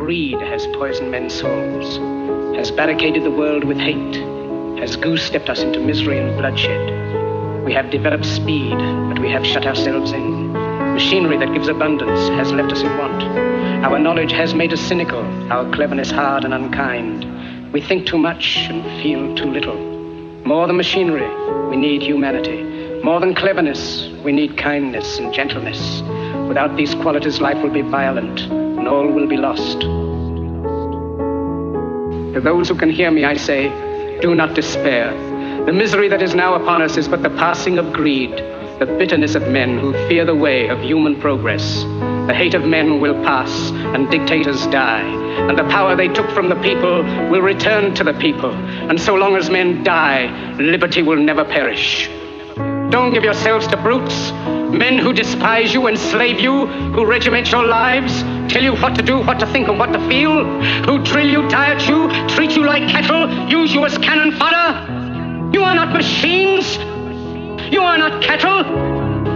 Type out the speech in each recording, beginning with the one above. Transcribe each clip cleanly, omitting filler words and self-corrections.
Greed has poisoned men's souls, has barricaded the world with hate, has goose-stepped us into misery and bloodshed. We have developed speed, but we have shut ourselves in. Machinery that gives abundance has left us in want. Our knowledge has made us cynical, our cleverness hard and unkind. We think too much and feel too little. More than machinery, we need humanity. More than cleverness, we need kindness and gentleness. Without these qualities, life will be violent, and all will be lost. To those who can hear me, I say, do not despair. The misery that is now upon us is but the passing of greed, the bitterness of men who fear the way of human progress. The hate of men will pass, and dictators die, and the power they took from the people will return to the people. And so long as men die, liberty will never perish. Don't give yourselves to brutes, men who despise you, enslave you, who regiment your lives, tell you what to do, what to think, and what to feel, who drill you, diet you, treat you like cattle, use you as cannon fodder. You are not machines. You are not cattle.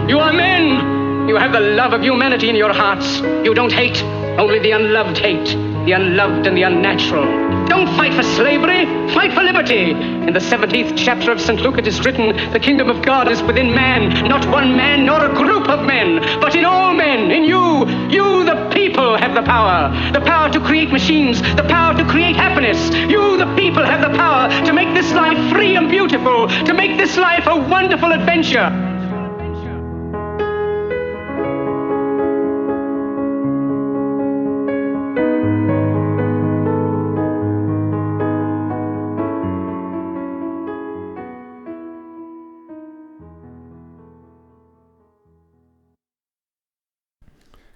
You are men. You have the love of humanity in your hearts. You don't hate, only the unloved hate, the unloved and the unnatural. Don't fight for slavery, fight for liberty. In the 17th chapter of St. Luke it is written, the kingdom of God is within man, not one man nor a group of men, but in all men, in you. You, the people, have the power to create machines, the power to create happiness. You, the people, have the power to make this life free and beautiful, to make this life a wonderful adventure.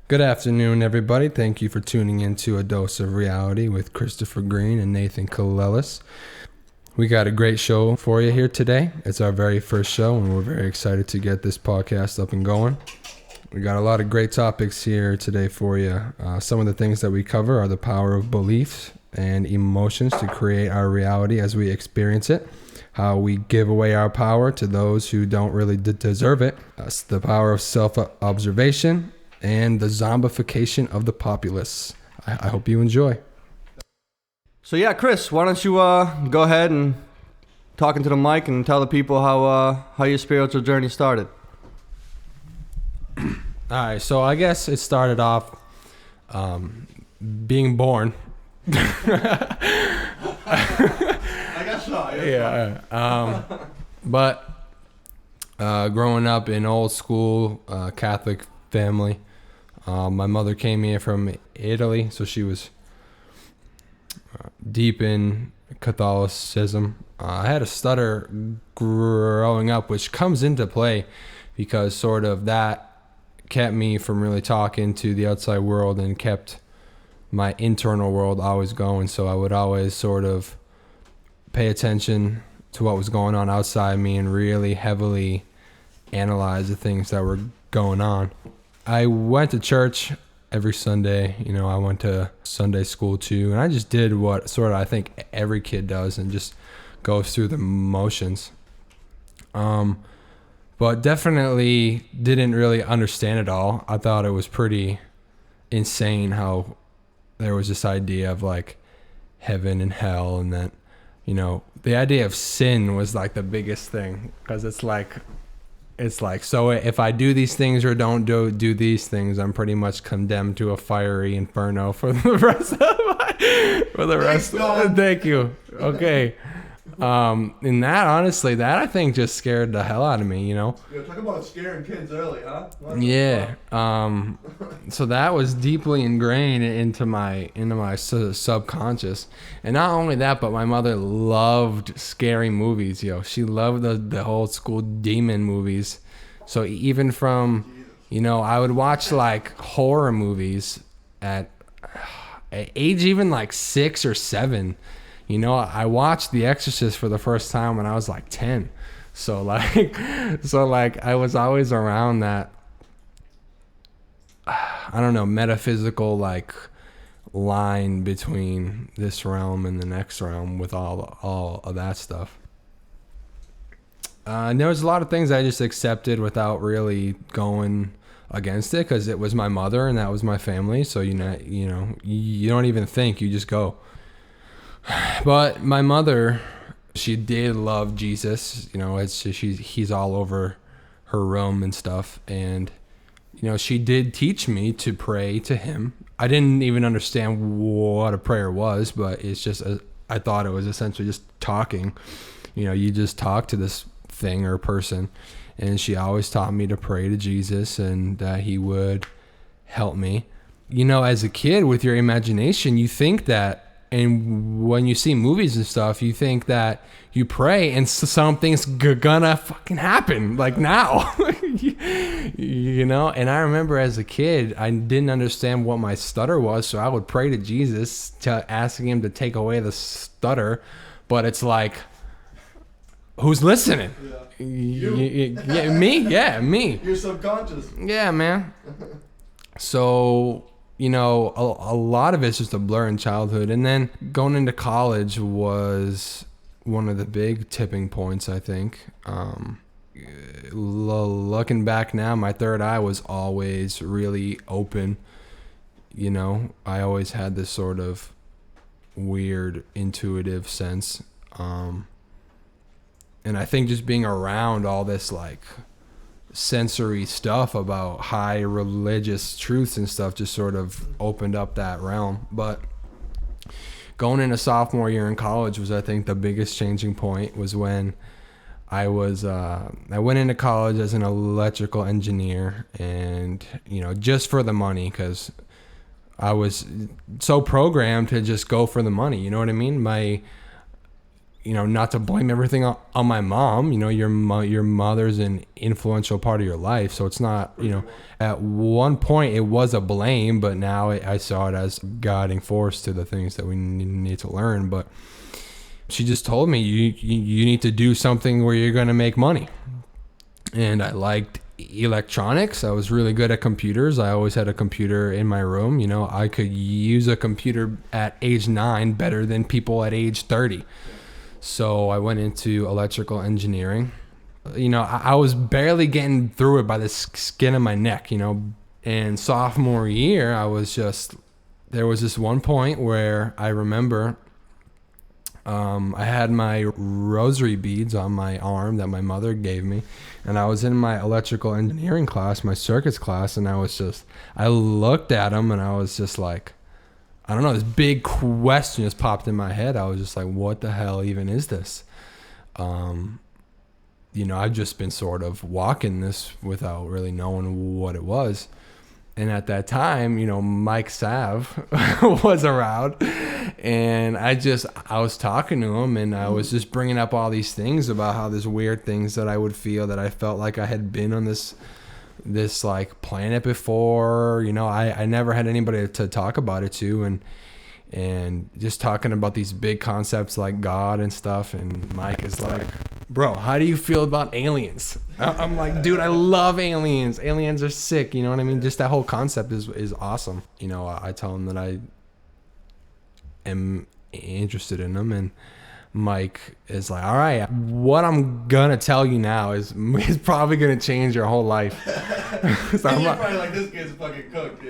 Good afternoon, everybody. Thank you for tuning in to A Dose of Reality with Christopher Green and Nathan Kalelis. We got a great show for you here today. It's our very first show, and we're very excited to get this podcast up and going. We got a lot of great topics here today for you. Some of the things that we cover are the power of beliefs and emotions to create our reality as we experience it, how we give away our power to those who don't really deserve it, the power of self-observation, and the Zombie-fication of the Populace. I hope you enjoy. So yeah, Chris, why don't you go ahead and talk into the mic and tell the people how your spiritual journey started. All right, so I guess it started off being born. I guess so. Yeah. But growing up in old school Catholic family. My mother came here from Italy, so she was deep in Catholicism. I had a stutter growing up, which comes into play because sort of that kept me from really talking to the outside world and kept my internal world always going. So I would always sort of pay attention to what was going on outside me and really heavily analyze the things that were going on. I went to church every Sunday. You know, I went to Sunday school too, and I just did what sort of I think every kid does and just goes through the motions. But definitely didn't really understand it all. I thought it was pretty insane how there was this idea of like heaven and hell, and that, you know, the idea of sin was like the biggest thing, because it's like, so if I do these things or don't do these things, I'm pretty much condemned to a fiery inferno for the rest of my, thank you. Okay. And that, honestly, that I think just scared the hell out of me, you know? Yo, talk about scaring kids early, huh? Yeah. So that was deeply ingrained into my subconscious. And not only that, but my mother loved scary movies, yo. She loved the old school demon movies. So even from, you know, I would watch like horror movies at age even like 6 or 7. You know, I watched The Exorcist for the first time when I was like 10. So like I was always around that, I don't know, metaphysical like line between this realm and the next realm with all of that stuff. And there was a lot of things I just accepted without really going against it because it was my mother and that was my family. So, you don't even think, you just go. But my mother, she did love Jesus. He's all over her room and stuff. And, she did teach me to pray to him. I didn't even understand what a prayer was, but it's just, I thought it was essentially just talking. You just talk to this thing or person. And she always taught me to pray to Jesus and that he would help me. As a kid with your imagination, you think that, and when you see movies and stuff, you think that you pray and something's gonna fucking happen, like now. And I remember as a kid, I didn't understand what my stutter was, so I would pray to Jesus, asking him to take away the stutter. But it's like, who's listening? Yeah. Me. Yeah, me. You're subconscious. Yeah, man. So, a lot of it's just a blur in childhood. And then going into college was one of the big tipping points, I think. Looking back now, my third eye was always really open. I always had this sort of weird intuitive sense. And I think just being around all this like sensory stuff about high religious truths and stuff just sort of opened up that realm. But going into sophomore year in college was, I think, the biggest changing point was when I went into college as an electrical engineer and, just for the money, because I was so programmed to just go for the money. You know what I mean? Not to blame everything on my mom. Your mother's an influential part of your life. So it's not, at one point it was a blame, but now I saw it as guiding force to the things that we need to learn. But she just told me, you need to do something where you're going to make money. And I liked electronics. I was really good at computers. I always had a computer in my room. I could use a computer at age 9 better than people at age 30. So I went into electrical engineering. I was barely getting through it by the skin of my neck, And sophomore year, there was this one point where I remember I had my rosary beads on my arm that my mother gave me. And I was in my electrical engineering class, my circuits class, and I looked at them and I was just like, I don't know, this big question just popped in my head. I was just like, what the hell even is this? I've just been sort of walking this without really knowing what it was. And at that time, Mike Sav was around, and I was talking to him, and I was just bringing up all these things about how there's weird things that I would feel, that I felt like I had been on this like planet before. I never had anybody to talk about it to, and just talking about these big concepts like God and stuff. And Mike is like, bro, how do you feel about aliens? I'm like, dude, I love aliens. Aliens are sick. You know what I mean? Just that whole concept is awesome. I tell him that I am interested in them, and Mike is like, all right, what I'm gonna tell you now is probably gonna change your whole life. So you're probably like, this kid's fucking cooked,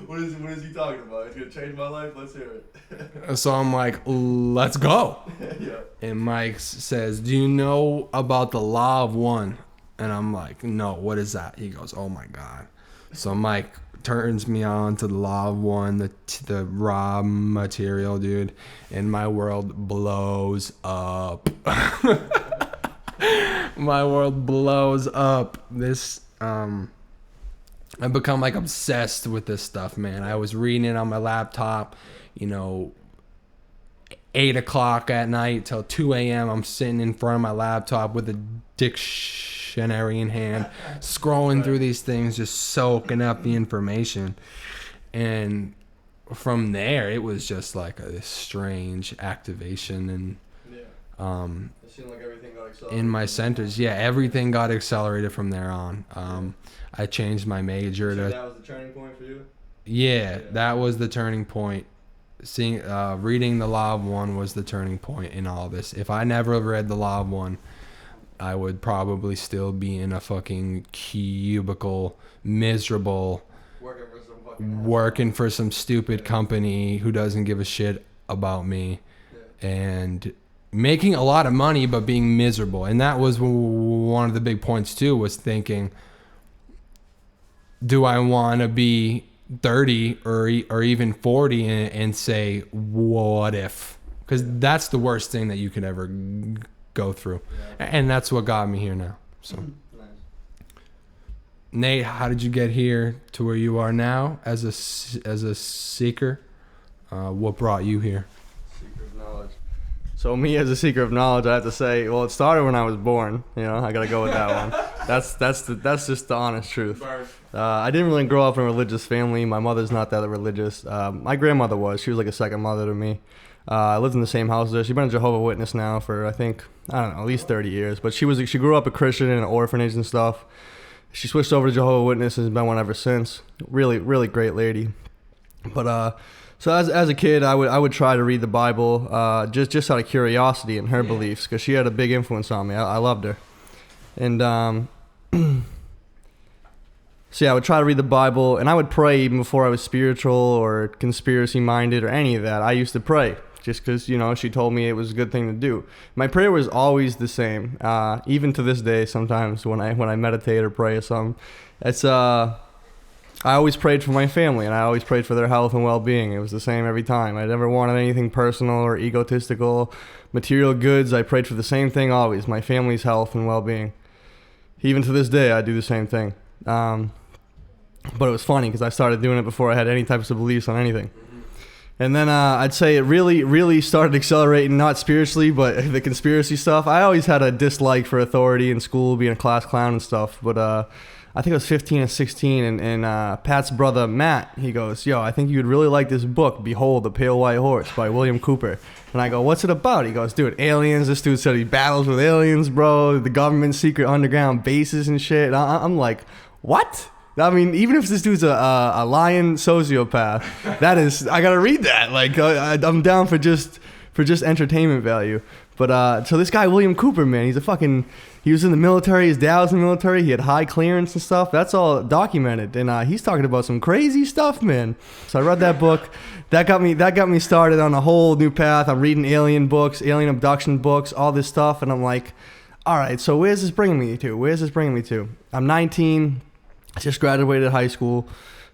What is he talking about? It's gonna change my life? Let's hear it. So I'm like, let's go. Yeah. And Mike says, do you know about the law of one? And I'm like, no, what is that? He goes, oh my God. So Mike turns me on to the law of one, the raw material, dude, and my world blows up. My world blows up. I've become like obsessed with this stuff, man. I was reading it on my laptop, 8 o'clock at night till 2 a.m. I'm sitting in front of my laptop with a dictionary in hand, scrolling through these things, just soaking up the information. And from there, it was just like this strange activation. And it seemed like everything got accelerated in my centers. Yeah, everything got accelerated from there on. I changed my major so to... that was the turning point for you? Yeah, that was the turning point. Reading the Law of One was the turning point in all this. If I never read the Law of One, I would probably still be in a fucking cubicle, miserable, working for some stupid company who doesn't give a shit about me, and making a lot of money but being miserable. And that was one of the big points too, was thinking, do I want to be 30 or even 40 and say, what if? Because that's the worst thing that you could ever go through. And that's what got me here now. So Nate, how did you get here to where you are now as a seeker? What brought you here? Seeker of knowledge. So me as a seeker of knowledge, I have to say, well, it started when I was born. You know, I gotta go with that one. That's just the honest truth. I didn't really grow up in a religious family. My mother's not that religious. My grandmother was. She was like a second mother to me. I lived in the same house there. She's been a Jehovah's Witness now for, I think, I don't know, at least 30 years. But she grew up a Christian in an orphanage and stuff. She switched over to Jehovah's Witness and has been one ever since. Really, really great lady. But so as a kid, I would try to read the Bible just out of curiosity and her beliefs, because she had a big influence on me. I loved her. And so yeah, I would try to read the Bible, and I would pray even before I was spiritual or conspiracy minded or any of that. I used to pray just because, you know, she told me it was a good thing to do. My prayer was always the same, even to this day. Sometimes when I meditate or pray or something, it's I always prayed for my family, and I always prayed for their health and well-being. It was the same every time. I never wanted anything personal or egotistical, material goods. I prayed for the same thing always: my family's health and well-being. Even to this day, I do the same thing. But it was funny because I started doing it before I had any types of beliefs on anything. And then I'd say it really, really started accelerating, not spiritually, but the conspiracy stuff. I always had a dislike for authority in school, being a class clown and stuff. But I think I was 15 or 16, and Pat's brother, Matt, he goes, yo, I think you'd really like this book, Behold, the Pale White Horse by William Cooper. And I go, what's it about? He goes, dude, aliens. This dude said he battles with aliens, bro. The government's secret underground bases and shit. And I'm like, what? I mean, even if this dude's a lying sociopath, that is, I gotta read that. Like, I'm down for just entertainment value. But so this guy William Cooper, man, he was in the military. His dad was in the military. He had high clearance and stuff. That's all documented. And he's talking about some crazy stuff, man. So I read that book. That got me started on a whole new path. I'm reading alien books, alien abduction books, all this stuff, and I'm like, all right, so where's this bringing me to? I'm 19. I just graduated high school.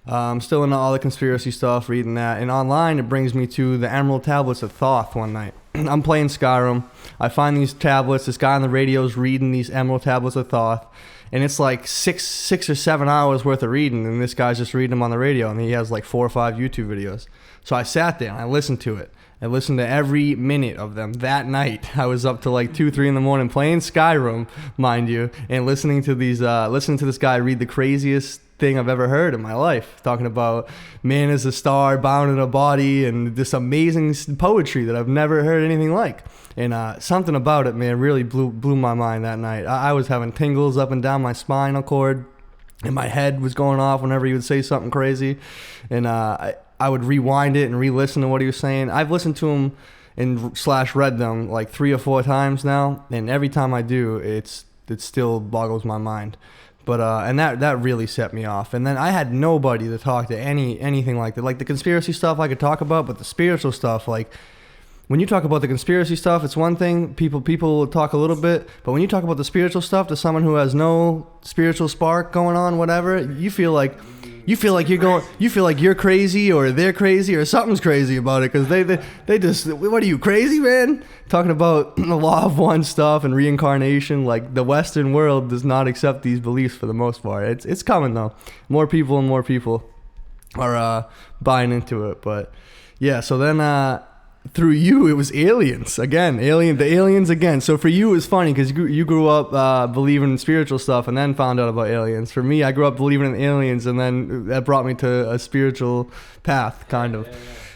I'm still into all the conspiracy stuff, reading that. And online, it brings me to the Emerald Tablets of Thoth one night. I'm playing Skyrim. I find these tablets. This guy on the radio is reading these Emerald Tablets of Thoth. And it's like six or 7 hours worth of reading. And this guy's just reading them on the radio. And he has like 4 or 5 YouTube videos. So I sat there and I listened to it. I listened to every minute of them. That night, I was up to like 2, 3 in the morning playing Skyrim, mind you, and listening to this guy read the craziest thing I've ever heard in my life, talking about man as a star bound in a body and this amazing poetry that I've never heard anything like. And something about it, man, really blew my mind that night. I was having tingles up and down my spinal cord, and my head was going off whenever he would say something crazy. And I would rewind it and re-listen to what he was saying. I've listened to him and read them like 3 or 4 times now, and every time I do, it still boggles my mind. But and that really set me off. And then I had nobody to talk to anything like that. Like the conspiracy stuff I could talk about, but the spiritual stuff, like when you talk about the conspiracy stuff, it's one thing. People will talk a little bit, but when you talk about the spiritual stuff to someone who has no spiritual spark going on, whatever, you feel like you're crazy, or they're crazy, or something's crazy about it, because they just, what are you, crazy, man? Talking about the law of one stuff and reincarnation. Like, the Western world does not accept these beliefs for the most part. It's coming though. More people are buying into it. But yeah, so then through you, it was aliens again. The aliens again. So for you, it was funny because you grew up believing in spiritual stuff and then found out about aliens. For me, I grew up believing in aliens, and then that brought me to a spiritual path, kind of.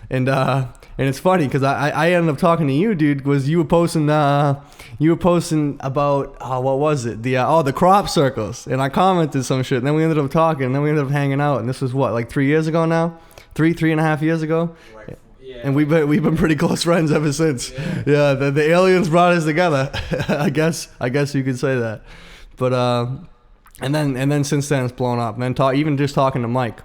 Yeah. And it's funny because I ended up talking to you, dude. Was you were posting about what was it? The crop circles, and I commented some shit. And then we ended up talking, and then we ended up hanging out. And this was what, like 3 years ago now, 3.5 years ago. Yeah, and we've been pretty close friends ever since. Yeah, the aliens brought us together. I guess you could say that. But and then since then it's blown up. And then even just talking to Mike,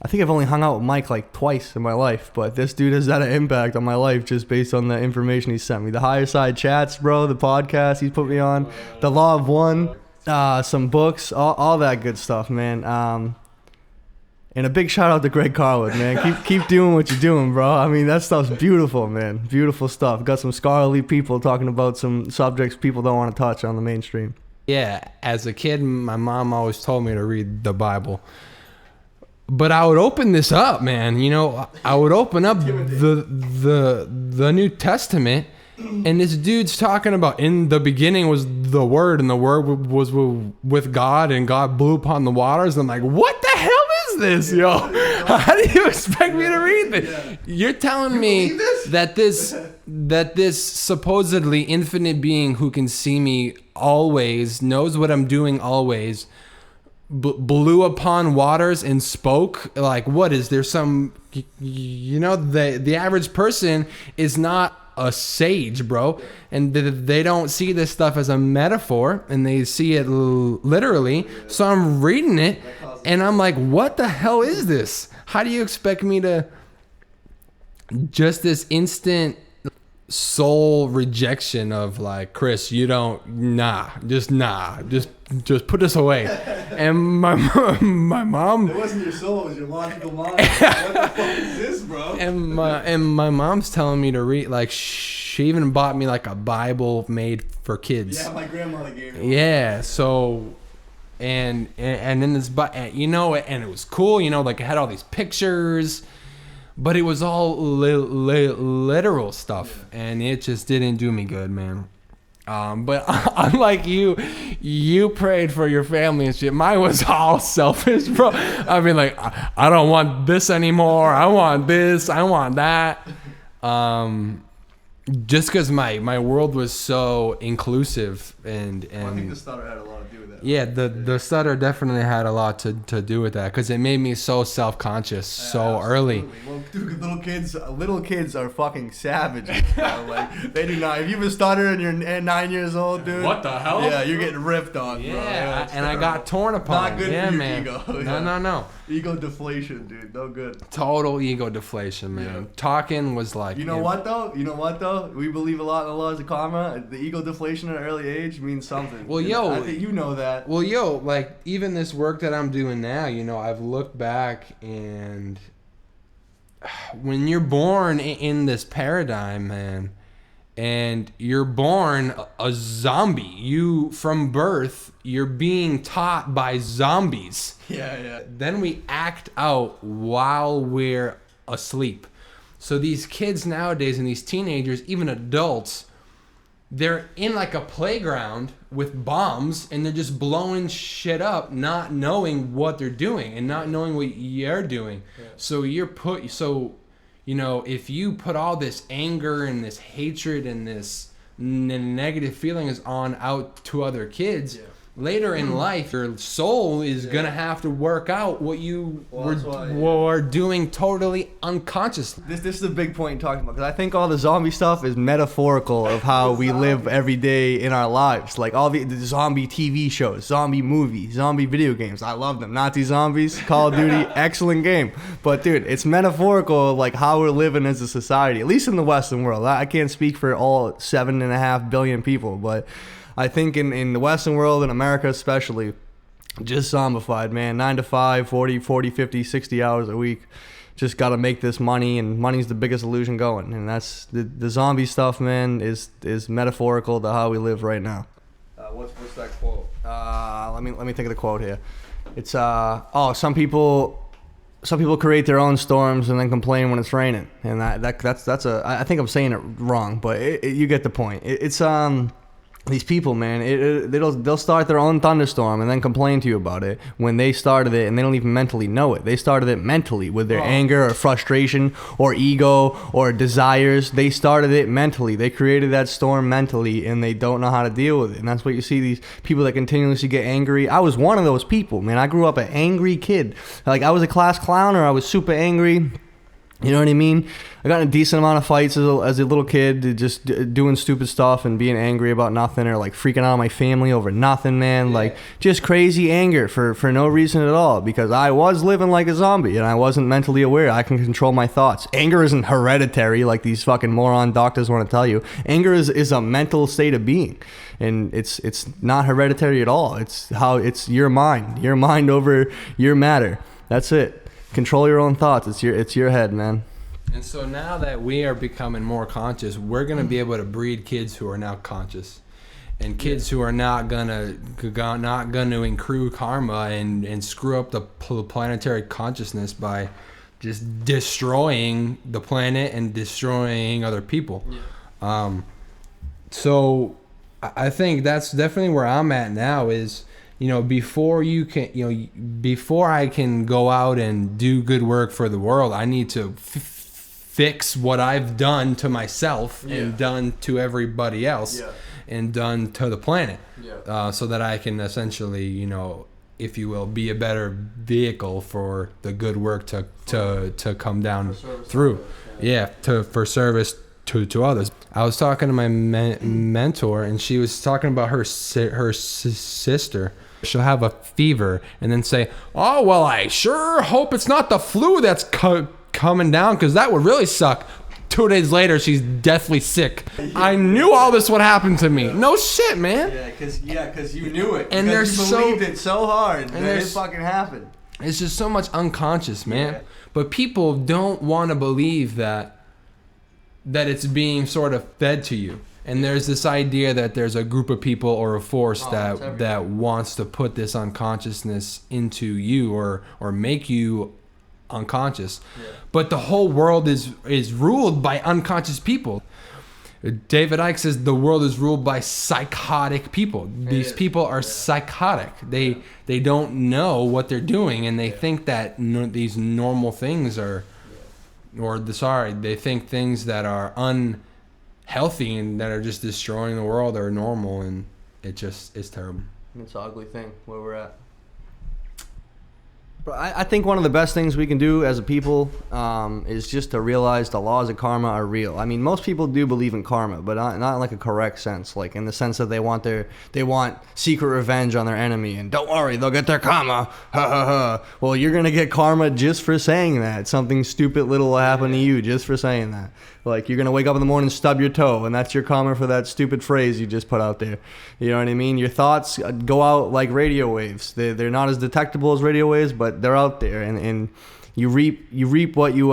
I think I've only hung out with Mike like twice in my life, but this dude has had an impact on my life just based on the information he sent me. The Higher Side Chats, bro, the podcast he's put me on, the Law of One, some books, all that good stuff, man. And a big shout out to Greg Carlin, man. Keep doing what you're doing, bro. I mean, that stuff's beautiful, man. Beautiful stuff. Got some scholarly people talking about some subjects people don't want to touch on the mainstream. Yeah, as a kid, my mom always told me to read the Bible. But I would open this up, man. You know, I would open up the New Testament, and this dude's talking about in the beginning was the Word, and the Word was with God, and God blew upon the waters. I'm like, what the hell is this, yo? How do you expect me to read this? Yeah. You're telling me that this supposedly infinite being who can see me always, knows what I'm doing always, blew upon waters and spoke? Like, what is there some, you know, the average person is not a sage, bro, and they don't see this stuff as a metaphor, and they see it literally. So I'm reading it and I'm like, what the hell is this? How do you expect me to just this instant soul rejection of like, Chris, you don't, just put this away. And my mom, it wasn't your soul, it was your logical mind. What the fuck is this, bro? And my mom's telling me to read, like, she even bought me like a Bible made for kids. Yeah, my grandmother gave me one. Yeah, so and then this, you know, and it was cool, you know, like it had all these pictures, but it was all literal stuff, and it just didn't do me good, man. But unlike you prayed for your family and shit. Mine was all selfish, bro. I mean, like, I don't want this anymore. I want this. I want that. Just because my world was so inclusive and I think the stutter had a lot to do with that. Yeah, the stutter definitely had a lot to do with that, because it made me so self-conscious so early. Well, dude, little kids are fucking savages, bro. Like, they do not. If you have a stutter and you're 9 years old, dude. What the hell? Yeah, you're getting ripped on, bro. Yeah, and I got torn apart. Not good yeah, for your man. ego. No. Ego deflation, dude. No good. Total ego deflation, man. Yeah. Talking was like... You know what, though? We believe a lot in the laws of karma. The ego deflation at an early age means something. Well, yo... I think you know that. Well, yo, like, even this work that I'm doing now, you know, I've looked back, and... when you're born in this paradigm, man, and you're born a zombie, from birth, you're being taught by zombies. Yeah. Then we act out while we're asleep. So these kids nowadays and these teenagers, even adults, they're in like a playground with bombs, and they're just blowing shit up, not knowing what they're doing and not knowing what you're doing. Yeah. So you know, if you put all this anger and this hatred and this negative feelings on out to other kids, later in life, your soul is going to have to work out what you were doing totally unconsciously. This is a big point you're talking about, because I think all the zombie stuff is metaphorical of how we live every day in our lives. Like all the zombie TV shows, zombie movies, zombie video games. I love them. Nazi zombies, Call of Duty, excellent game. But dude, it's metaphorical of like how we're living as a society, at least in the Western world. I can't speak for all 7.5 billion people, but I think in the Western world, in America especially, just zombified, man. 9 to 5, 40, 50, 60 hours a week. Just got to make this money, and money's the biggest illusion going. And that's the zombie stuff, man, is metaphorical to how we live right now. What's that quote? Let me think of the quote here. It's some people create their own storms and then complain when it's raining, and that's I think I'm saying it wrong, but you get the point. It's these people, man, they'll start their own thunderstorm and then complain to you about it when they started it, and they don't even mentally know it. They started it mentally with their anger or frustration or ego or desires. They started it mentally. They created that storm mentally, and they don't know how to deal with it. And that's what you see, these people that continuously get angry. I was one of those people, man. I grew up an angry kid. Like, I was a class clown, or I was super angry. You know what I mean? I got in a decent amount of fights as a little kid, just doing stupid stuff and being angry about nothing, or like freaking out on my family over nothing, man. Like just crazy anger for no reason at all, because I was living like a zombie and I wasn't mentally aware. I can control my thoughts. Anger isn't hereditary like these fucking moron doctors want to tell you. Anger is a mental state of being, and it's not hereditary at all. It's your mind over your matter. That's it. Control your own thoughts. It's your head, man. And so now that we are becoming more conscious, we're going to be able to breed kids who are now conscious, and kids who are not gonna accrue karma and screw up the planetary consciousness by just destroying the planet and destroying other people. So I think that's definitely where I'm at now. Is, you know, before I can go out and do good work for the world, I need to fix what I've done to myself and done to everybody else and done to the planet, so that I can essentially, you know, if you will, be a better vehicle for the good work to come down through. For service to others. I was talking to my mentor, and she was talking about her sister. She'll have a fever and then say, "Oh, well, I sure hope it's not the flu that's coming down, because that would really suck." 2 days later, she's deathly sick. I knew all this would happen to me. No shit, man. Because you knew it. And you believed it so hard that it fucking happened. It's just so much unconscious, man. But people don't want to believe that it's being sort of fed to you. And there's this idea that there's a group of people or a force that wants to put this unconsciousness into you or make you unconscious. But the whole world is ruled by unconscious people. David Icke says the world is ruled by psychotic people. These people are psychotic. They don't know what they're doing, and they think that these normal things are, they think things that are unhealthy and that are just destroying the world are normal, and it's terrible. It's an ugly thing where we're at. But I think one of the best things we can do as a people is just to realize the laws of karma are real. I mean, most people do believe in karma, but not in like a correct sense, like in the sense that they want secret revenge on their enemy, and don't worry, they'll get their karma. Ha ha ha. Well, you're gonna get karma just for saying that. Something stupid little will happen to you just for saying that. Like, you're gonna wake up in the morning and stub your toe, and that's your karma for that stupid phrase you just put out there. You know what I mean? Your thoughts go out like radio waves. They're not as detectable as radio waves, but they're out there, and you reap what you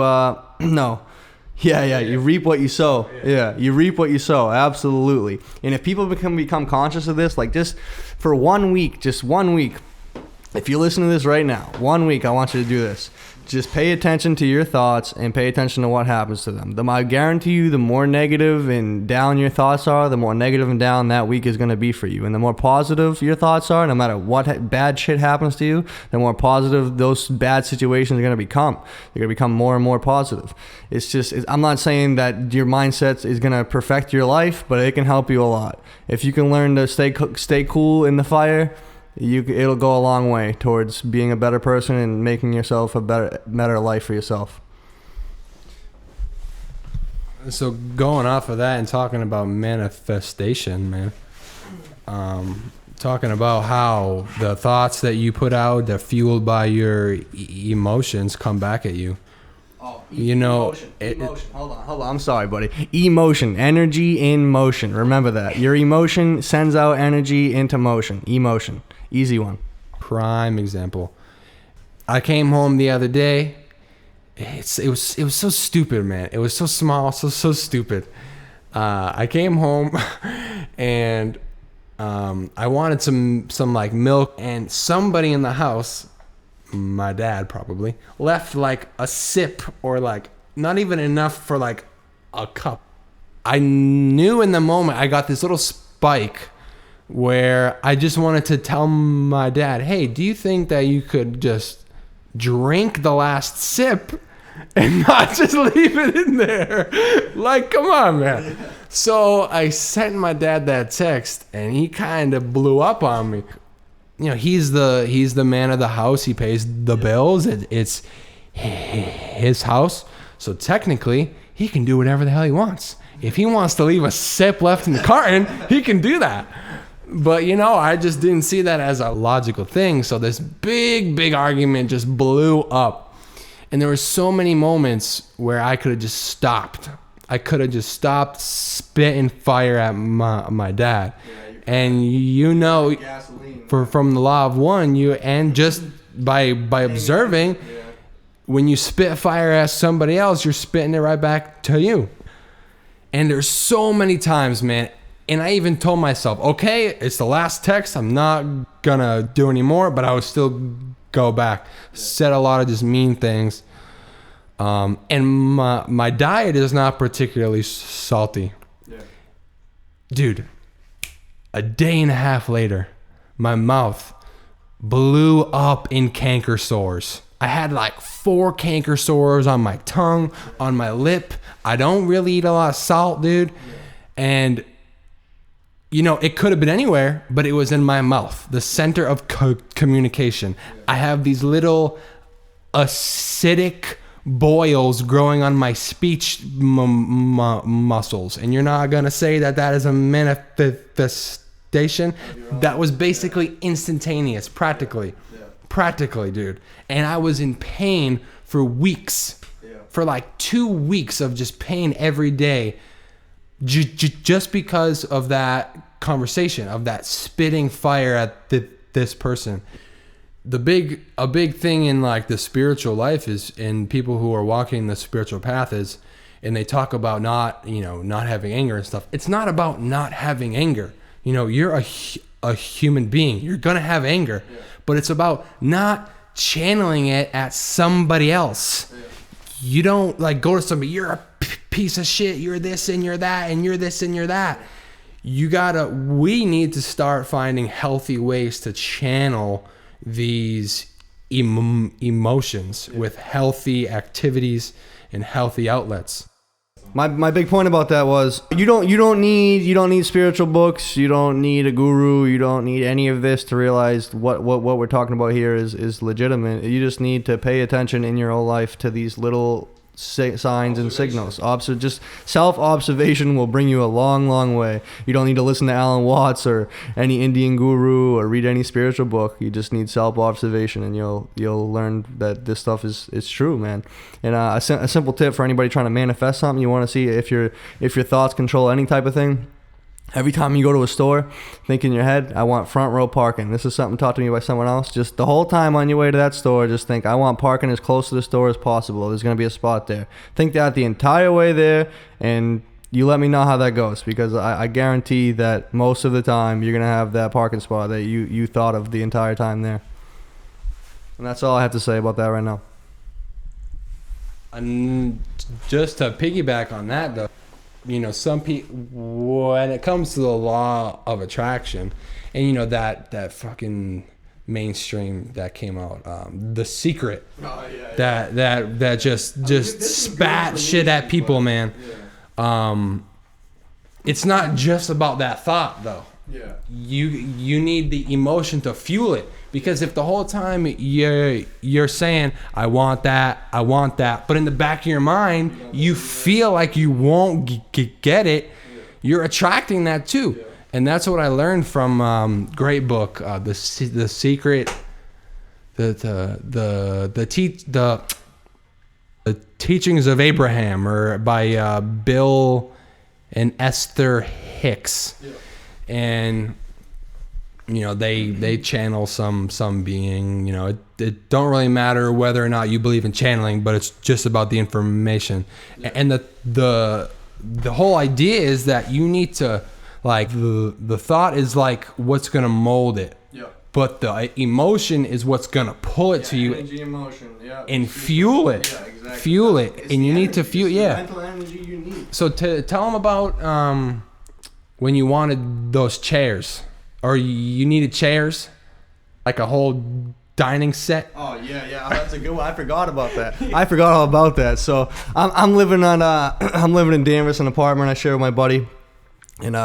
you reap what you sow. You reap what you sow. Absolutely. And if people become conscious of this, like just for 1 week, just 1 week, if you listen to this right now, 1 week, I want you to do this. Just pay attention to your thoughts and pay attention to what happens to them. I guarantee you, the more negative and down your thoughts are, the more negative and down that week is going to be for you. And the more positive your thoughts are, no matter what bad shit happens to you, the more positive those bad situations are going to become. They're going to become more and more positive. I'm not saying that your mindset is going to perfect your life, but it can help you a lot. If you can learn to stay cool in the fire, it'll go a long way towards being a better person and making yourself a better life for yourself. So going off of that and talking about manifestation, man, talking about how the thoughts that you put out that fueled by your emotions come back at you. Emotion. Hold on. I'm sorry, buddy. Emotion. Energy in motion. Remember that. Your emotion sends out energy into motion. Emotion. Easy one. Prime example. I came home the other day. It was so stupid, man. It was so small, so stupid. I came home and I wanted some like milk, and somebody in the house, my dad probably, left like a sip, or like not even enough for like a cup. I knew in the moment, I got this little spike where I just wanted to tell my dad, hey, do you think that you could just drink the last sip and not just leave it in there? Like, come on, man. So I sent my dad that text, and he kind of blew up on me. You know, he's the man of the house. He pays the bills. It's his house. So technically, he can do whatever the hell he wants. If he wants to leave a sip left in the carton, he can do that. But, I just didn't see that as a logical thing. So this big argument just blew up. And there were so many moments where I could have just stopped. I could have just stopped spitting fire at my dad. And from the law of one, and just by observing, when you spit fire at somebody else, you're spitting it right back to you. And there's so many times, man. And I even told myself, okay, it's the last text. I'm not gonna do any more, but I would still go back. Said a lot of just mean things. And my diet is not particularly salty. Yeah. Dude, a day and a half later, my mouth blew up in canker sores. I had like 4 canker sores on my tongue, on my lip. I don't really eat a lot of salt, dude. Yeah. And it could have been anywhere, but it was in my mouth, the center of communication. Yeah. I have these little acidic boils growing on my speech muscles. And you're not going to say that is a manifestation. That was basically instantaneous, practically. Yeah. Practically, dude. And I was in pain for weeks. Yeah. For like 2 weeks of just pain every day. Just because of that conversation, of that spitting fire at this person. A big thing in like the spiritual life is, in people who are walking the spiritual path is, and they talk about not having anger and stuff. It's not about not having anger. You're a human being. You're going to have anger, but it's about not channeling it at somebody else. Yeah. You don't like go to somebody, you're a piece of shit, you're this and you're that, and you're this and you're that. We need to start finding healthy ways to channel these emotions with healthy activities and healthy outlets. My big point about that was you don't need spiritual books, you don't need a guru, you don't need any of this to realize what we're talking about here is legitimate. You just need to pay attention in your whole life to these little signs and signals. Just self-observation will bring you a long way. You don't need to listen to Alan Watts or any Indian guru or read any spiritual book. You just need self-observation, and you'll learn that this stuff is true, man. And a simple tip for anybody trying to manifest something, you want to see if your thoughts control any type of thing. Every time you go to a store, think in your head, I want front row parking. This is something taught to me by someone else. Just the whole time on your way to that store, just think, I want parking as close to the store as possible. There's going to be a spot there. Think that the entire way there, and you let me know how that goes, because I guarantee that most of the time you're going to have that parking spot that you thought of the entire time there. And that's all I have to say about that right now. And just to piggyback on that, though, some people, when it comes to the law of attraction, and that fucking mainstream that came out, The Secret, that just spat shit at people, man. It's not just about that thought, though. Yeah. You need the emotion to fuel it, because if the whole time you're saying I want that, but in the back of your mind you feel like you won't get it, you're attracting that too. Yeah. And that's what I learned from great book, the Secret, the Teachings of Abraham, or by Bill and Esther Hicks. Yeah. And they channel some being. It don't really matter whether or not you believe in channeling, but it's just about the information. Yeah. And the whole idea is that you need to, like, the thought is like what's gonna mold it. Yeah. But the emotion is what's gonna pull it to you. Energy, emotion, and fuel it. Yeah, exactly. Fuel it, it's and you need to fuel. Yeah. Mental energy you need. So tell them about when you wanted those chairs, or you needed chairs, like a whole dining set. Oh yeah, that's a good one. I forgot about that. I forgot all about that. So I'm living in Danvers, an apartment I share with my buddy, and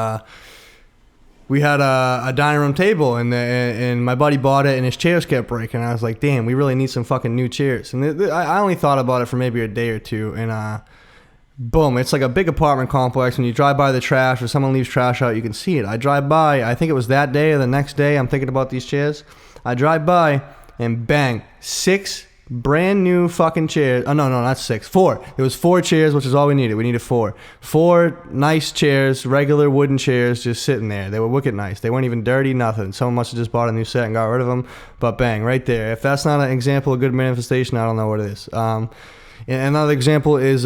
we had a dining room table, and my buddy bought it, and his chairs kept breaking. I was like, damn, we really need some fucking new chairs. And I only thought about it for maybe a day or two, and boom, it's like a big apartment complex. When you drive by the trash or someone leaves trash out, you can see it. I drive by, I think it was that day or the next day, I'm thinking about these chairs. I drive by, and bang, 6 brand new fucking chairs. Oh, no, not 6. 4. It was 4 chairs, which is all we needed. We needed 4. 4 nice chairs, regular wooden chairs, just sitting there. They were wicked nice. They weren't even dirty, nothing. Someone must have just bought a new set and got rid of them. But bang, right there. If that's not an example of good manifestation, I don't know what it is. And another example is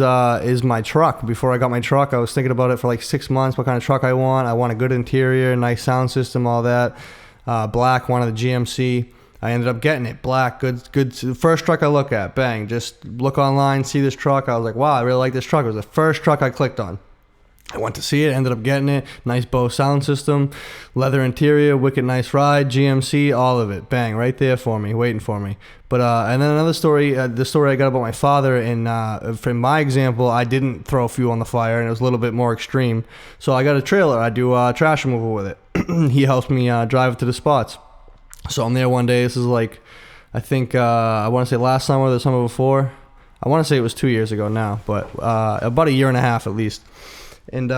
my truck. Before I got my truck, I was thinking about it for like 6 months, what kind of truck I want. I want a good interior, nice sound system, all that. Black, wanted the GMC. I ended up getting it. Black, good. First truck I look at, bang. Just look online, see this truck. I was like, wow, I really like this truck. It was the first truck I clicked on. I went to see it, ended up getting it. Nice Bose sound system, leather interior, wicked nice ride, GMC, all of it. Bang, right there for me, waiting for me. But and then another story, the story I got about my father, and for my example, I didn't throw fuel on the fire, and it was a little bit more extreme. So I got a trailer. I do trash removal with it. He helps me drive it to the spots. So I'm there one day. This is like, I think, I want to say last summer or the summer before. I want to say it was 2 years ago now, but about a year and a half at least. And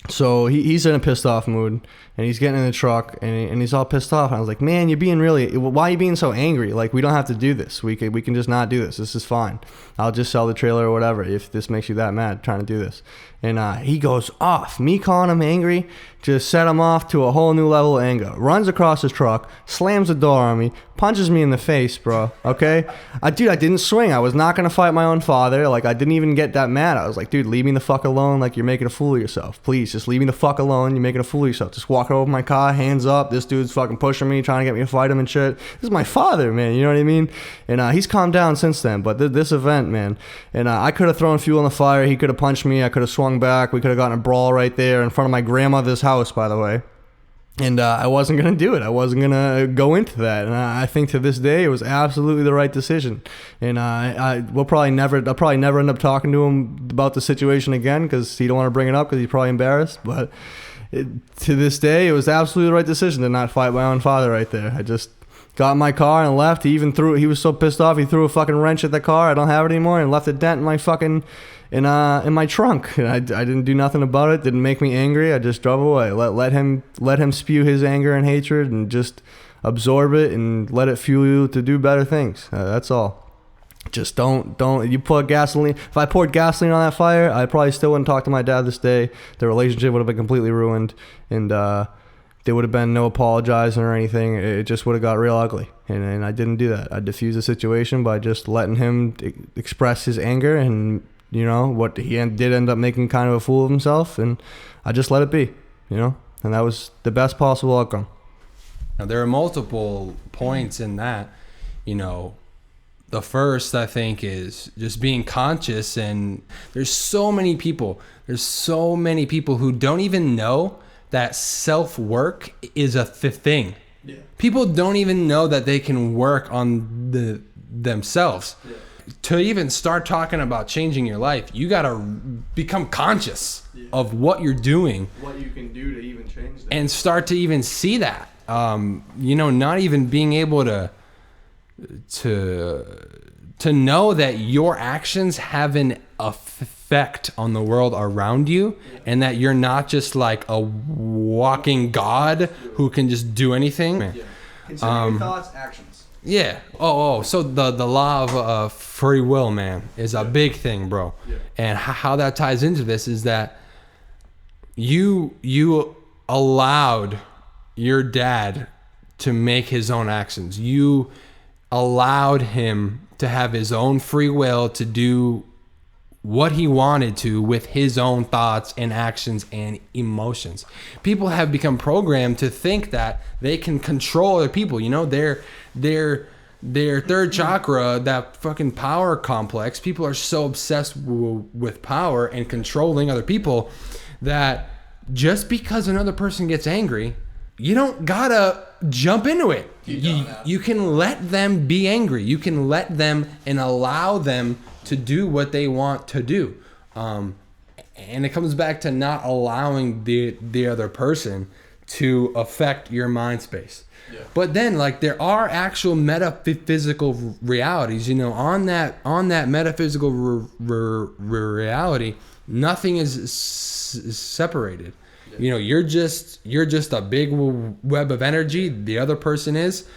so he's in a pissed off mood, and he's getting in the truck, and he's all pissed off. And I was like, man, you're being really, why are you being so angry? Like, we don't have to do this. We can just not do this. This is fine. I'll just sell the trailer or whatever if this makes you that mad trying to do this. And he goes off. Me calling him angry just set him off to a whole new level of anger. Runs across his truck, slams the door on me, punches me in the face, bro. Okay? I didn't swing. I was not going to fight my own father. Like, I didn't even get that mad. I was like, dude, leave me the fuck alone. Like, you're making a fool of yourself. Please, just leave me the fuck alone. You're making a fool of yourself. Just walk over my car, hands up. This dude's fucking pushing me, trying to get me to fight him and shit. This is my father, man. You know what I mean? And he's calmed down since then. But this event, man. And I could have thrown fuel on the fire. He could have punched me. I could have swung back. We could have gotten a brawl right there in front of my grandmother's house, by the way. And I wasn't going to do it. I wasn't going to go into that. And I think to this day, it was absolutely the right decision. And I'll probably never end up talking to him about the situation again, because he don't want to bring it up because he's probably embarrassed. But to this day, it was absolutely the right decision to not fight my own father right there. I just got in my car and left. He was so pissed off, he threw a fucking wrench at the car. I don't have it anymore, and left a dent in my fucking in my trunk. And I didn't do nothing about it. Didn't make me angry. I just drove away. Let him spew his anger and hatred, and just absorb it and let it fuel you to do better things. That's all. Just don't you put gasoline. If I poured gasoline on that fire, I probably still wouldn't talk to my dad this day. The relationship would have been completely ruined, and there would have been no apologizing or anything. It just would have got real ugly. And I didn't do that. I diffused the situation by just letting him express his anger, and you know what, he did end up making kind of a fool of himself, and I just let it be, you know, and that was the best possible outcome. Now, there are multiple points in that. You know, the first, I think, is just being conscious. And there's so many people who don't even know that self-work is a thing. Yeah. People don't even know that they can work on themselves. Yeah. To even start talking about changing your life, you got to become conscious of what you're doing. What you can do to even change that. And start to even see that. You know, not even being able to know that your actions have an effect on the world around you, and that you're not just like a walking God who can just do anything. Yeah. Consider your thoughts, actions. Yeah. So the law of free will, man, is a big thing, bro. Yeah. And how that ties into this is that you allowed your dad to make his own actions. You allowed him to have his own free will to do what he wanted to with his own thoughts and actions and emotions. People have become programmed to think that they can control other people. You know, their third chakra, that fucking power complex. People are so obsessed with power and controlling other people that just because another person gets angry, you don't gotta jump into it. You can let them be angry. You can let them and allow them to do what they want to do. And it comes back to not allowing the other person to affect your mind space. Yeah. But then, like, there are actual metaphysical realities. On that metaphysical reality, nothing is separated. Yeah. You're just a big web of energy. The other person is.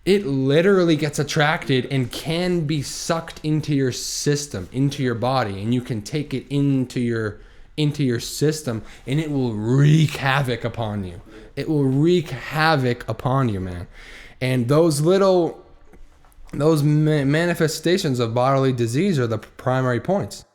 It literally gets attracted and can be sucked into your system, into your body, and you can take it into your system, and it will wreak havoc upon you. It will wreak havoc upon you, man. And those manifestations of bodily disease are the primary points.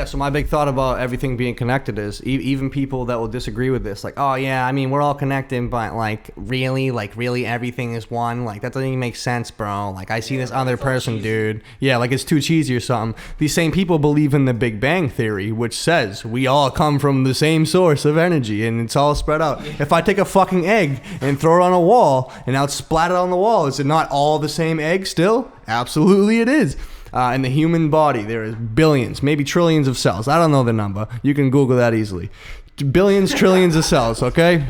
So my big thought about everything being connected is even people that will disagree with this, like, oh yeah, I mean, we're all connected, but really everything is one. Like, that doesn't even make sense, bro. Like, I see this other person, dude. Yeah, like it's too cheesy or something. These same people believe in the Big Bang Theory, which says we all come from the same source of energy and it's all spread out. If I take a fucking egg and throw it on a wall and now it's splattered on the wall, is it not all the same egg still? Absolutely it is. In the human body, there is billions, maybe trillions of cells. I don't know the number. You can Google that easily. Billions, trillions of cells, okay?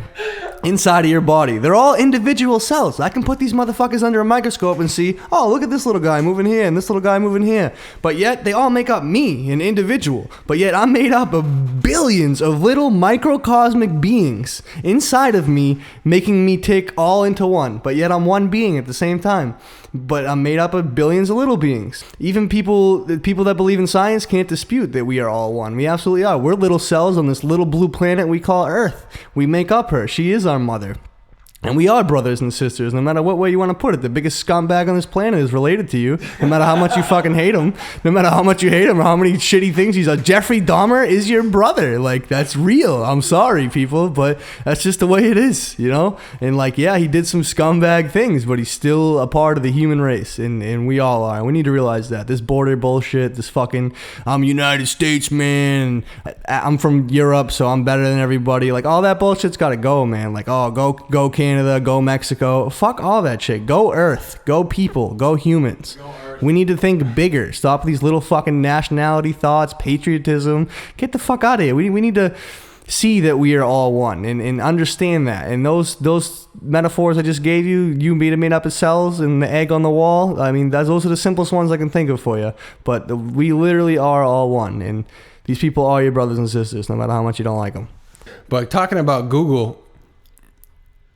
Inside of your body. They're all individual cells. I can put these motherfuckers under a microscope and see, oh, look at this little guy moving here and this little guy moving here. But yet, they all make up me, an individual. But yet, I'm made up of billions of little microcosmic beings inside of me, making me tick all into one. But yet, I'm one being at the same time. But I'm made up of billions of little beings. Even people that believe in science can't dispute that we are all one. We absolutely are. We're little cells on this little blue planet we call Earth. We make up her. She is our mother. And we are brothers and sisters, no matter what way you want to put it. The biggest scumbag on this planet is related to you, no matter how much you fucking hate him, no matter how much you hate him or how many shitty things he's like. Jeffrey Dahmer is your brother. Like, that's real. I'm sorry, people, but that's just the way it is, And, like, yeah, he did some scumbag things, but he's still a part of the human race, and we all are. We need to realize that. This border bullshit, this fucking, I'm United States, man. I'm from Europe, so I'm better than everybody. Like, all that bullshit's got to go, man. Like, oh, go Canada, go Mexico, fuck all that shit. Go Earth, go people, go humans. We need to think bigger. Stop these little fucking nationality thoughts, patriotism. Get the fuck out of here. We need to see that we are all one and understand that. And those metaphors I just gave you made up of cells and the egg on the wall. I mean, those are the simplest ones I can think of for you. But we literally are all one, and these people are your brothers and sisters, no matter how much you don't like them. But talking about Google.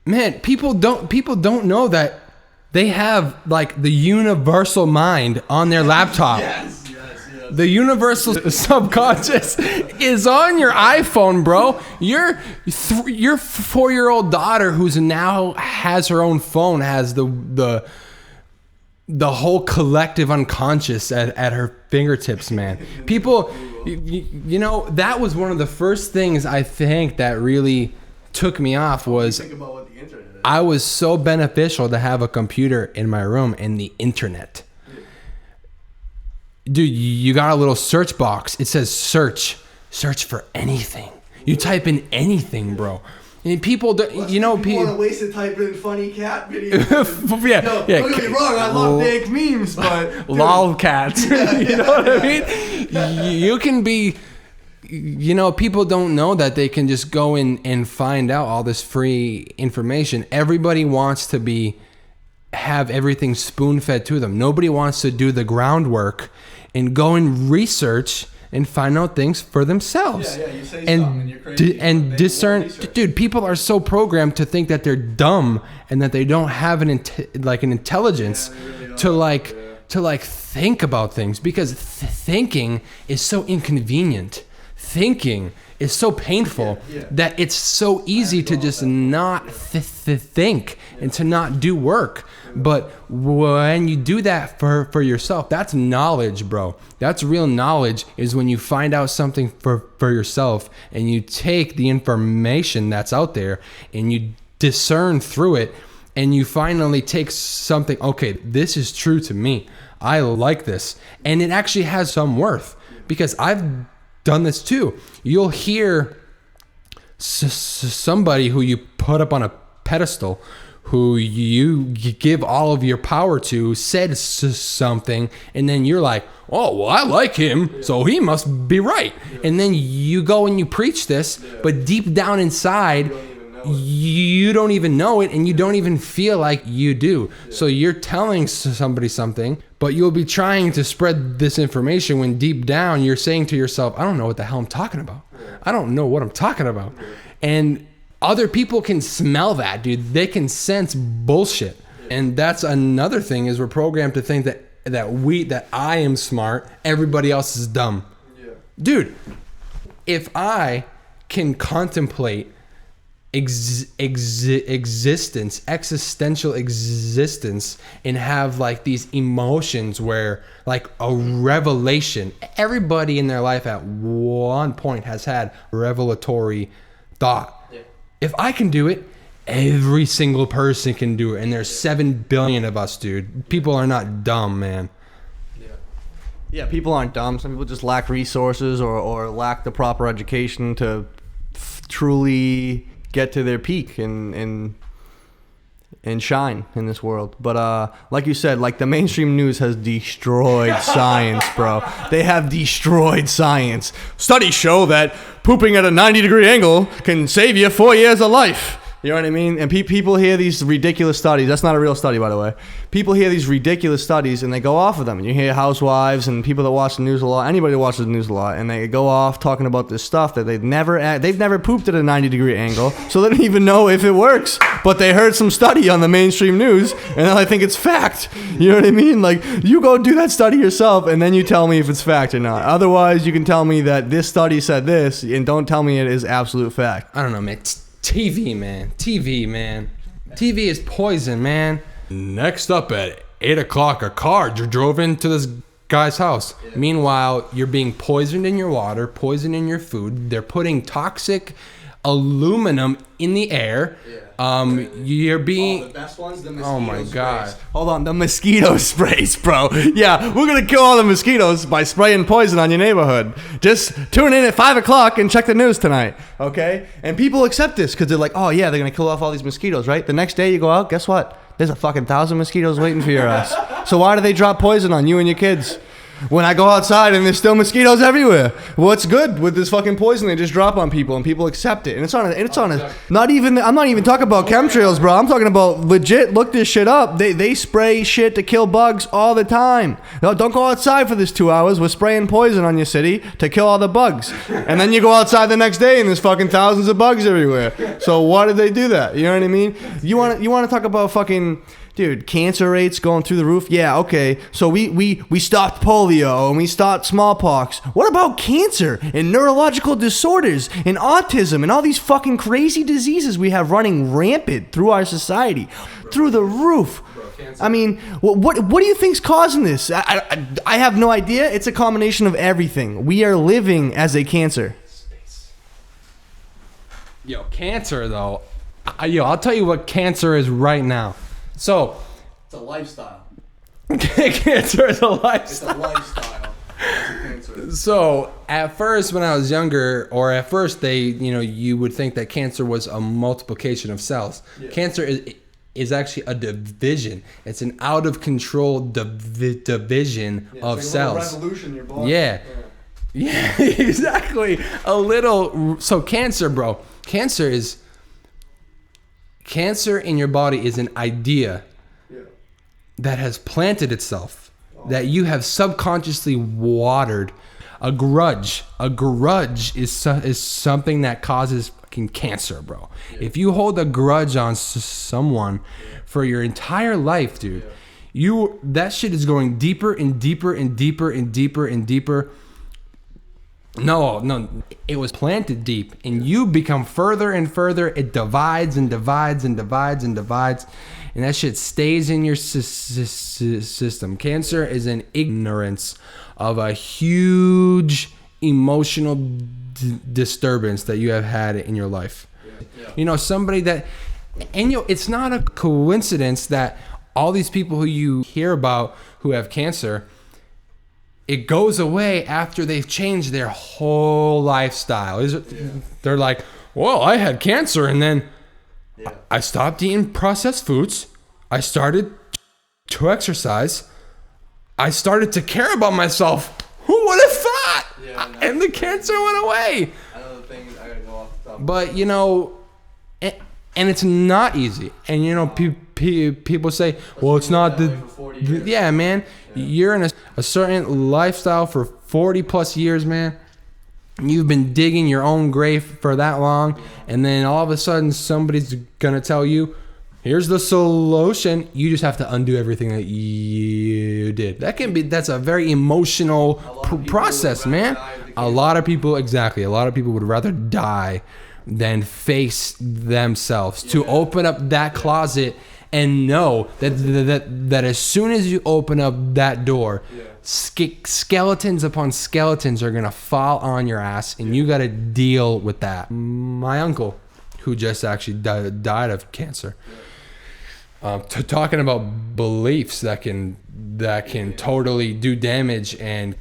Man, people don't know that they have, like, the universal mind on their laptop. Yes. The universal subconscious is on your iPhone, bro. Your 4-year-old daughter, who's now has her own phone, has the whole collective unconscious at her fingertips, man. People, that was one of the first things I think that really took me off was I was so beneficial to have a computer in my room and the internet. Dude, you got a little search box. It says search for anything. You type in anything, bro. And people, people want to waste to type in funny cat videos. yeah. Don't get me wrong, I love big memes, but lolcats. You know what I mean? You can be. People don't know that they can just go in and find out all this free information. Everybody wants to have everything spoon-fed to them. Nobody wants to do the groundwork and go and research and find out things for themselves. Yeah, you say something and you're crazy. And discern. Dude, people are so programmed to think that they're dumb and that they don't have an intelligence to think about things, because thinking is so inconvenient. Thinking is so painful that it's so easy to just not think and to not do work. But when you do that for yourself, that's knowledge, bro. That's real knowledge, is when you find out something for yourself and you take the information that's out there and you discern through it, and you finally take something, okay, this is true to me. I like this. And it actually has some worth, because I've done this too. You'll hear somebody who you put up on a pedestal, who you give all of your power to, said something, and then you're like, oh, well, I like him, so he must be right. And then you go and you preach this, but deep down inside, you don't even know it, and you don't even feel like you do. So you're telling somebody something, but you'll be trying to spread this information when deep down you're saying to yourself, I don't know what the hell I'm talking about. I don't know what I'm talking about. And other people can smell that, dude. They can sense bullshit. And that's another thing, is we're programmed to think that I am smart, everybody else is dumb. Dude, if I can contemplate existential existence, and have like these emotions where like a revelation, everybody in their life at one point has had revelatory thought. If I can do it, every single person can do it, and there's 7 billion of us, dude. People are not dumb, man. Yeah, people aren't dumb. Some people just lack resources or lack the proper education to truly get to their peak and shine in this world. But like you said, like the mainstream news has destroyed science, bro. They have destroyed science. Studies show that pooping at a 90-degree angle can save you 4 years of life. You know what I mean? And people hear these ridiculous studies. That's not a real study, by the way. People hear these ridiculous studies and they go off of them. And you hear housewives and people that watch the news a lot, anybody that watches the news a lot, and they go off talking about this stuff that they've never pooped at a 90-degree angle, so they don't even know if it works. But they heard some study on the mainstream news, and I think it's fact. You know what I mean? Like, you go do that study yourself, and then you tell me if it's fact or not. Otherwise, you can tell me that this study said this, and don't tell me it is absolute fact. I don't know, man. TV, man. TV is poison, man. Next up at 8 o'clock, a car drove into this guy's house. Yeah. Meanwhile, you're being poisoned in your water, poisoned in your food. They're putting toxic aluminum in the air. Yeah. You're being... the best ones, the mosquito Oh my sprays. God. Hold on, the mosquito sprays, bro. Yeah, we're going to kill all the mosquitoes by spraying poison on your neighborhood. Just tune in at 5 o'clock and check the news tonight, okay? And people accept this because they're like, oh yeah, they're going to kill off all these mosquitoes, right? The next day you go out, guess what? There's a fucking 1,000 mosquitoes waiting for your ass. So why do they drop poison on you and your kids? When I go outside and there's still mosquitoes everywhere. What's good with this fucking poison they just drop on people and people accept it? And it's on a I'm not even talking about chemtrails, bro. I'm talking about legit, look this shit up. They spray shit to kill bugs all the time. No, don't go outside for this 2 hours. We're spraying poison on your city to kill all the bugs. And then you go outside the next day and there's fucking thousands of bugs everywhere. So why did they do that? You know what I mean? You want to talk about fucking... Dude, cancer rates going through the roof? Yeah, okay. So we stopped polio and we stopped smallpox. What about cancer and neurological disorders and autism and all these fucking crazy diseases we have running rampant through our society? Through the roof. I mean, what do you think's causing this? I have no idea. It's a combination of everything. We are living as a cancer. Yo, cancer though. I'll tell you what cancer is right now. So, it's a lifestyle. Cancer is a lifestyle. It's a lifestyle. So, at first when I was younger, or at first you would think that cancer was a multiplication of cells. Yeah. Cancer is actually a division. It's an out of control division of cells. Revolution in your body. Yeah, exactly. So cancer, bro. Cancer in your body is an idea that has planted itself, that you have subconsciously watered. A grudge is something that causes fucking cancer, bro. Yeah. If you hold a grudge on someone for your entire life, dude, that shit is going deeper and deeper and deeper and deeper and deeper. No, it was planted deep, and you become further and further. It divides and divides and divides and divides, and that shit stays in your system. Cancer is an ignorance of a huge emotional disturbance that you have had in your life. Yeah. You know, somebody that, and it's not a coincidence that all these people who you hear about who have cancer, it goes away after they've changed their whole lifestyle. They're like, well, I had cancer and then I stopped eating processed foods. I started to exercise. I started to care about myself. Who would have thought? Yeah, and the cancer went away. Another thing, I gotta go off the top. But, And it's not easy. And, you know, people say, well, it's not yeah, man. You're in a certain lifestyle for 40 plus years, man. You've been digging your own grave for that long. And then all of a sudden, somebody's going to tell you, here's the solution. You just have to undo everything that you did. That's a very emotional process, man. A lot of people would rather die than face themselves. To open up that closet and know that as soon as you open up that door, skeletons upon skeletons are gonna fall on your ass, and you gotta deal with that. My uncle, who just actually died of cancer, talking about beliefs that can totally do damage, and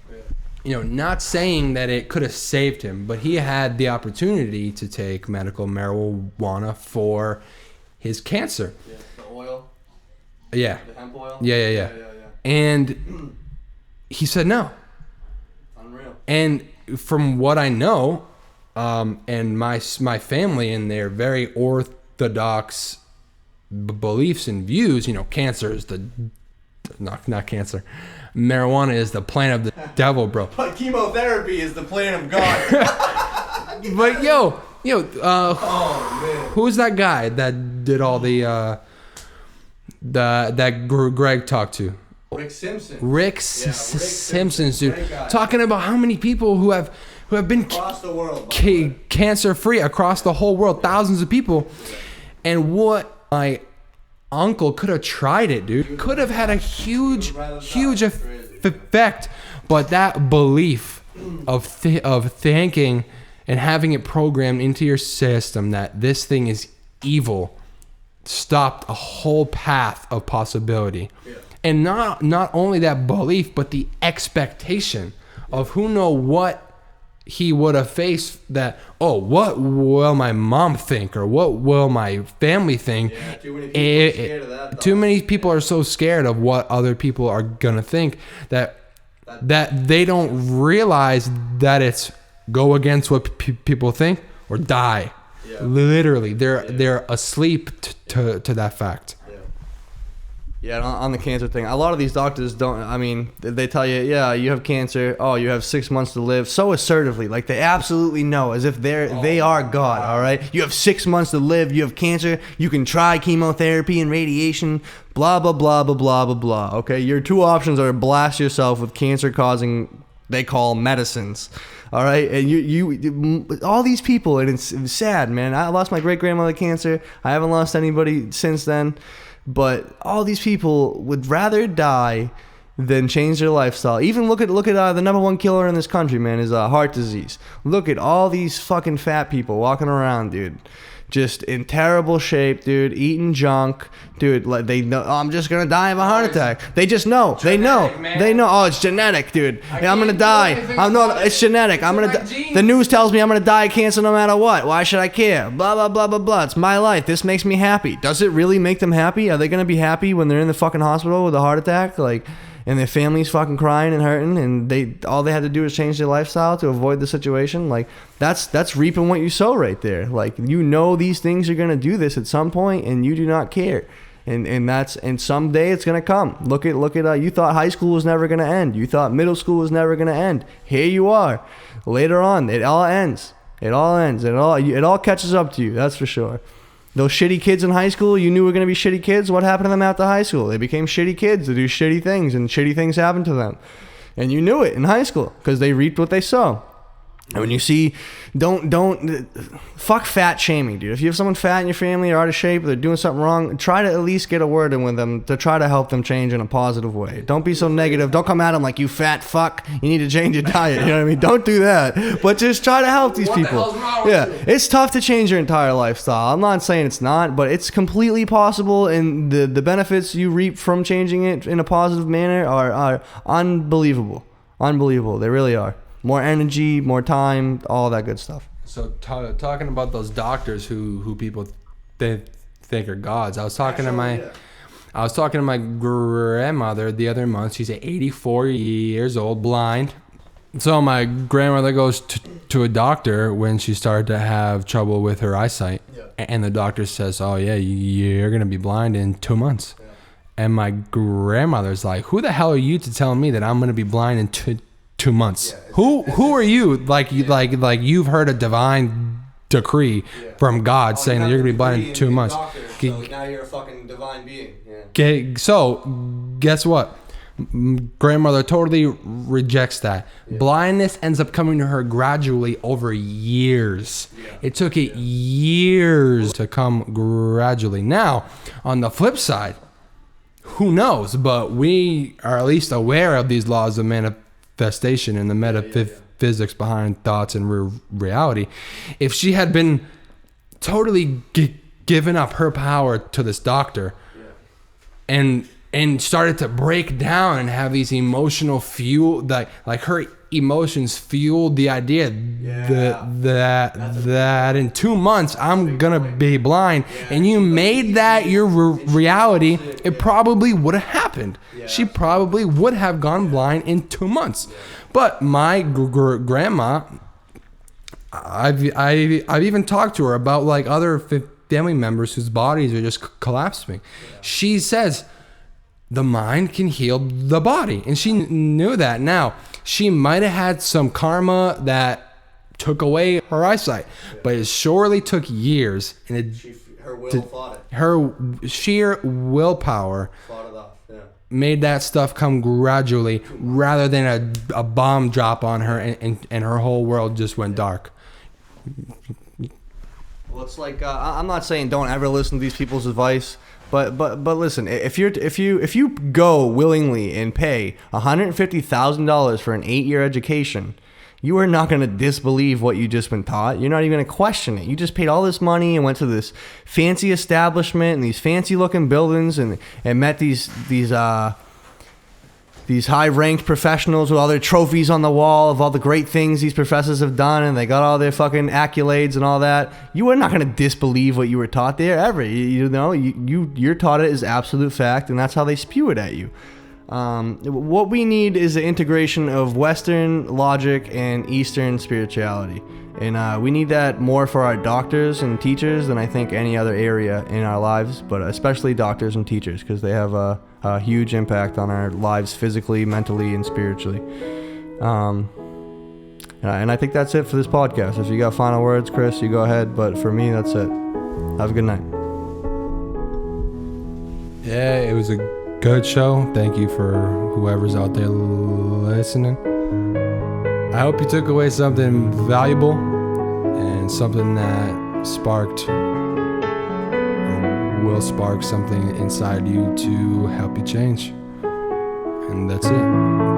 you know, not saying that it could have saved him, but he had the opportunity to take medical marijuana for his cancer. Yeah, the oil. Yeah. The hemp oil. Yeah. And he said no. Unreal. And from what I know, and my family and their very orthodox beliefs and views, you know, cancer is not cancer. Marijuana is the plan of the devil, bro. But chemotherapy is the plan of God. But who's that guy that did all the that Greg talked to? Rick Simpson. Rick Simpson, dude, talking about how many people who have been Across the world, cancer free across the whole world, thousands of people, and what my uncle could have tried it, dude. Could have had a huge effect, but that belief of thinking and having it programmed into your system that this thing is evil stopped a whole path of possibility. And not only that belief, but the expectation of who know what he would have faced, that, oh, what will my mom think, or what will my family think? Yeah, too many people are scared of that. Too many people are so scared of what other people are gonna think that they don't realize that it's go against what people think or die. Yeah. Literally, they're asleep to that fact. Yeah, on the cancer thing, a lot of these doctors don't, I mean, they tell you, yeah, you have cancer, oh, you have 6 months to live, so assertively, like they absolutely know, as if they are God, all right? You have 6 months to live, you have cancer, you can try chemotherapy and radiation, blah, blah, blah, blah, blah, blah, blah, okay? Your two options are blast yourself with cancer-causing, they call medicines. All right, and you all these people, and it's sad, man. I lost my great-grandmother to cancer. I haven't lost anybody since then. But all these people would rather die than change their lifestyle. Even look at the number one killer in this country, man, is heart disease. Look at all these fucking fat people walking around, dude. Just in terrible shape, dude, eating junk, dude. Like they know, oh, I'm just gonna die of a heart attack. They just know. They know. Oh, it's genetic, dude. I'm gonna die. It's genetic. I'm gonna. The news tells me I'm gonna die of cancer no matter what. Why should I care? Blah blah blah blah blah. It's my life. This makes me happy. Does it really make them happy? Are they gonna be happy when they're in the fucking hospital with a heart attack? Like, and their family's fucking crying and hurting, and all they had to do is change their lifestyle to avoid the situation. Like, that's reaping what you sow right there. Like, you know these things are gonna do this at some point, and you do not care. And someday it's gonna come. Look at you thought high school was never gonna end. You thought middle school was never gonna end. Here you are. Later on, it all ends. It all catches up to you. That's for sure. Those shitty kids in high school you knew were going to be shitty kids, what happened to them after high school? They became shitty kids to do shitty things, and shitty things happened to them. And you knew it in high school because they reaped what they sow. And when you see, fuck fat shaming, dude. If you have someone fat in your family or out of shape, or they're doing something wrong, try to at least get a word in with them to try to help them change in a positive way. Don't be so negative. Don't come at them like, you fat fuck, you need to change your diet. You know what I mean? Don't do that. But just try to help these people. Yeah, it's tough to change your entire lifestyle. I'm not saying it's not, but it's completely possible, and the benefits you reap from changing it in a positive manner are unbelievable. Unbelievable. They really are. More energy, more time, all that good stuff. So talking about those doctors who people think are gods. I was talking to my grandmother the other month. She's 84 years old, blind. So my grandmother goes to a doctor when she started to have trouble with her eyesight. Yeah. And the doctor says, oh yeah, you're going to be blind in 2 months. Yeah. And my grandmother's like, who the hell are you to tell me that I'm going to be blind in 2 months? Yeah, who are you? Like you've heard a divine decree from God saying that you're going to be blind in 2 months. So now you're a fucking divine being. Yeah. Okay, so guess what? Grandmother totally rejects that. Yeah. Blindness ends up coming to her gradually over years. Yeah. It took it years to come gradually. Now, on the flip side, who knows? But we are at least aware of these laws of manifestation and the metaphysics behind thoughts and reality. If she had been totally given up her power to this doctor and started to break down and have these emotional fuel, like her emotions fueled the idea that in 2 months I'm gonna be blind, and you made that your reality, it probably would have happened. She probably would have gone blind in 2 months. But my grandma, I've even talked to her about like other family members whose bodies are just collapsing. She says the mind can heal the body, and she knew that. Now, she might have had some karma that took away her eyesight, but it surely took years, and her will fought it. Her sheer willpower fought it off. Yeah. Made that stuff come gradually rather than a bomb drop on her, and her whole world just went dark. Well, it's like I'm not saying don't ever listen to these people's advice. But listen, if you go willingly and pay $150,000 for an 8-year education, you are not going to disbelieve what you just been taught. You're not even going to question it. You just paid all this money and went to this fancy establishment and these fancy looking buildings and met these high-ranked professionals with all their trophies on the wall of all the great things these professors have done, and they got all their fucking accolades and all that. You are not going to disbelieve what you were taught there ever. You're taught it as absolute fact, and that's how they spew it at you. What we need is the integration of Western logic and Eastern spirituality. And we need that more for our doctors and teachers than I think any other area in our lives, but especially doctors and teachers, because they have a huge impact on our lives physically, mentally, and spiritually. And I think that's it for this podcast. If you got final words, Chris, you go ahead. But for me, that's it. Have a good night. Yeah, it was a good show. Thank you for whoever's out there listening. I hope you took away something valuable and something that sparked or will spark something inside you to help you change. And that's it.